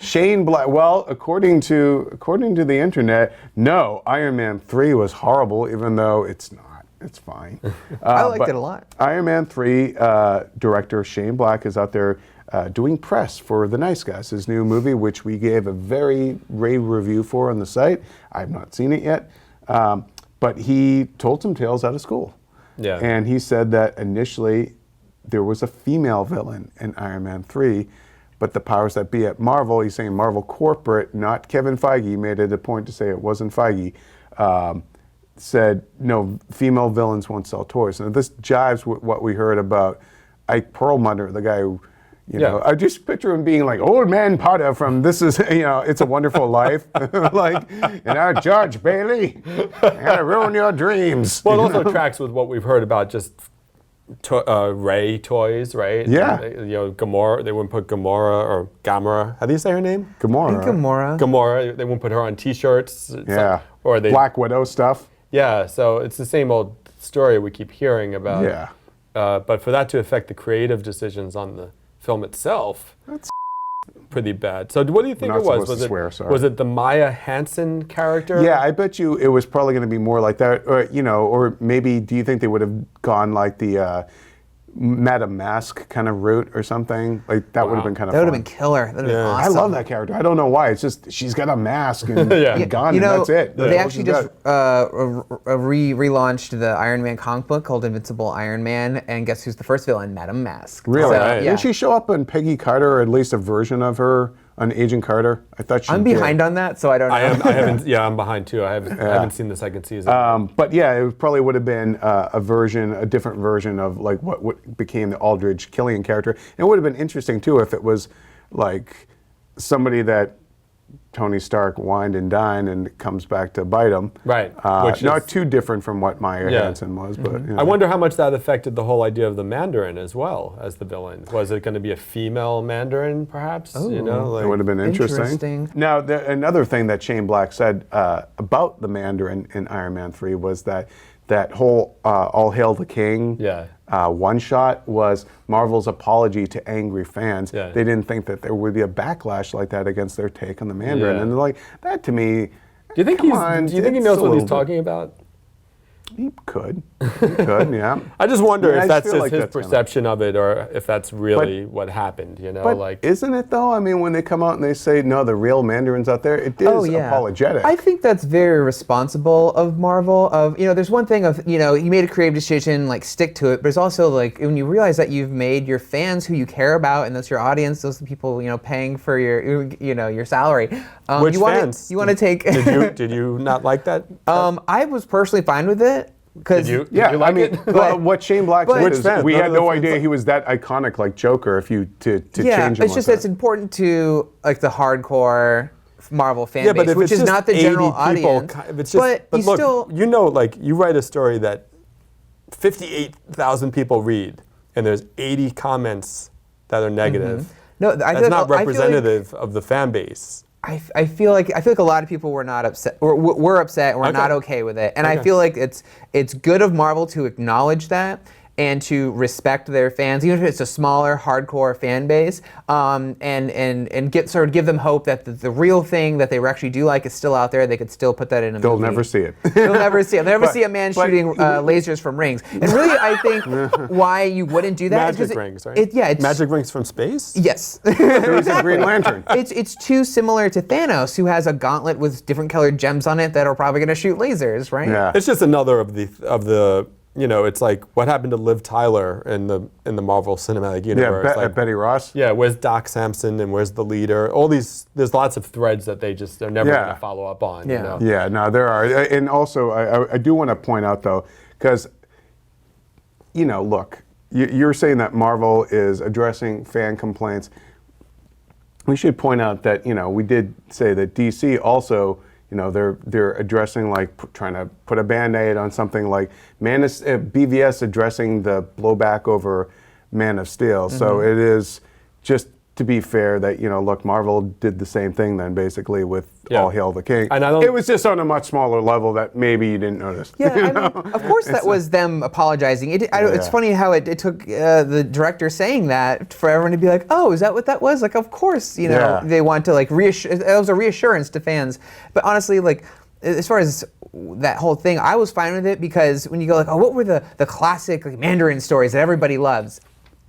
Shane Black. Well, according to the internet, no, Iron Man 3 was horrible, even though it's not. It's fine. I liked it a lot. Iron Man 3 director Shane Black is out there doing press for The Nice Guys, his new movie, which we gave a very rave review for on the site. I've not seen it yet, but he told some tales out of school. Yeah. And he said that initially there was a female villain in Iron Man 3, but the powers that be at Marvel, he's saying Marvel corporate, not Kevin Feige, made it a point to say it wasn't Feige, said, no, female villains won't sell toys. And this jives with what we heard about Ike Perlmutter, the guy who, you know, I just picture him being like Old Man Potter from This Is, It's a Wonderful Life. Like, George Bailey, I gotta ruin your dreams. Well, it also tracks with what we've heard about just Rey toys, right? Yeah. Gamora, they wouldn't put Gamora or Gamora. How do you say her name? Gamora. Gamora, they wouldn't put her on T-shirts. Yeah. Or they Black Widow stuff. Yeah, so it's the same old story we keep hearing about. Yeah. But for that to affect the creative decisions on the film itself, That's pretty bad. So what do you think it was? Was it the Maya Hansen character? Yeah, I bet you it was probably going to be more like that, or maybe do you think they would have gone like the Madame Mask kind of route or something? Like that would have been kind of fun. That would have been killer. That would have been awesome. I love that character. I don't know why. It's just she's got a mask and a gun, and that's it. They actually just relaunched the Iron Man comic book called Invincible Iron Man, and guess who's the first villain? Madame Mask. Really? So, Didn't she show up in Peggy Carter, or at least a version of her on Agent Carter? I thought she I'm did. behind on that, so I don't know. I haven't. Yeah, I'm behind too. I haven't seen the second season. But yeah, it probably would have been a different version of like what became the Aldrich Killian character. And it would have been interesting too if it was like somebody that Tony Stark wined and dined and comes back to bite him. Right. Which not too different from what Maya Hansen was, but I wonder how much that affected the whole idea of the Mandarin as well as the villain. Was it going to be a female Mandarin, perhaps? Ooh. It would have been interesting. Now, another thing that Shane Black said about the Mandarin in Iron Man 3 was that whole All Hail the King one shot was Marvel's apology to angry fans. Yeah. They didn't think that there would be a backlash like that against their take on the Mandarin. And they're like, that to me, do you think he knows what he's talking about? He could, yeah. I just wonder if that's feel just like his that's perception of it, or if that's really what happened. But isn't it though? I mean, when they come out and they say, no, the real Mandarin's out there, it is apologetic. I think that's very responsible of Marvel. There's one thing of, you made a creative decision, like stick to it, but it's also like when you realize that you've made your fans who you care about, and that's your audience, those are the people, paying for your salary. Which fans? You want to take. Did you not like that? I was personally fine with it. Did you like it? Well, what Shane Black said is we had no idea he was that iconic like Joker to change him. It's just it's important to like the hardcore Marvel fan base, which is not the general audience. But look, you write a story that 58,000 people read, and there's 80 comments that are negative. Mm-hmm. No, that's not representative of the fan base. I feel like a lot of people were not upset, or were upset, and were not okay with it. And I feel like it's good of Marvel to acknowledge that and to respect their fans, even if it's a smaller, hardcore fan base, and give them hope that the real thing that they actually do like is still out there. They could still put that in a movie. They'll never see it. They'll never see it. They'll never see a man shooting lasers from rings. And really, I think why you wouldn't do that Magic is rings, right? Magic rings from space? Yes. There was a Green Lantern. It's too similar to Thanos, who has a gauntlet with different colored gems on it that are probably going to shoot lasers, right? Yeah. It's just another of the it's like what happened to Liv Tyler in the Marvel Cinematic Universe. Yeah, Betty Ross. Yeah, where's Doc Samson and where's the leader? All these, there's lots of threads that they're never going to follow up on. Yeah. Yeah, no, there are. And also, I do want to point out though, because, look, you're saying that Marvel is addressing fan complaints. We should point out that, we did say that DC also, they're addressing, like, trying to put a Band-Aid on something like BVS addressing the blowback over Man of Steel. Mm-hmm. So it is just to be fair, that look, Marvel did the same thing then, basically with Yeah. All Hail the King. And I don't- It was just on a much smaller level that maybe you didn't notice. Yeah, I mean, of course that was them apologizing. It's Yeah. funny how it took the director saying that for everyone to be like, oh, is that what that was? Like, of course, Yeah. they want to like reassure. It was a reassurance to fans. But honestly, like, as far as that whole thing, I was fine with it because when you go like, oh, what were the classic like, Mandarin stories that everybody loves?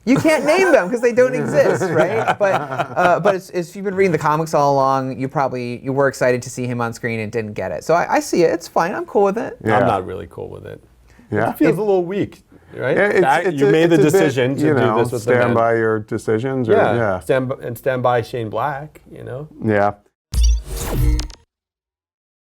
You can't name them because they don't exist, right? But if you've been reading the comics all along, you were excited to see him on screen and didn't get it. So I see it. It's fine. I'm cool with it. Yeah. I'm not really cool with it. Yeah. It feels a little weak, right? Yeah, You made the it's a bit, decision to do this with the stand man. by your decisions. Or, Yeah. Stand by Shane Black, Yeah.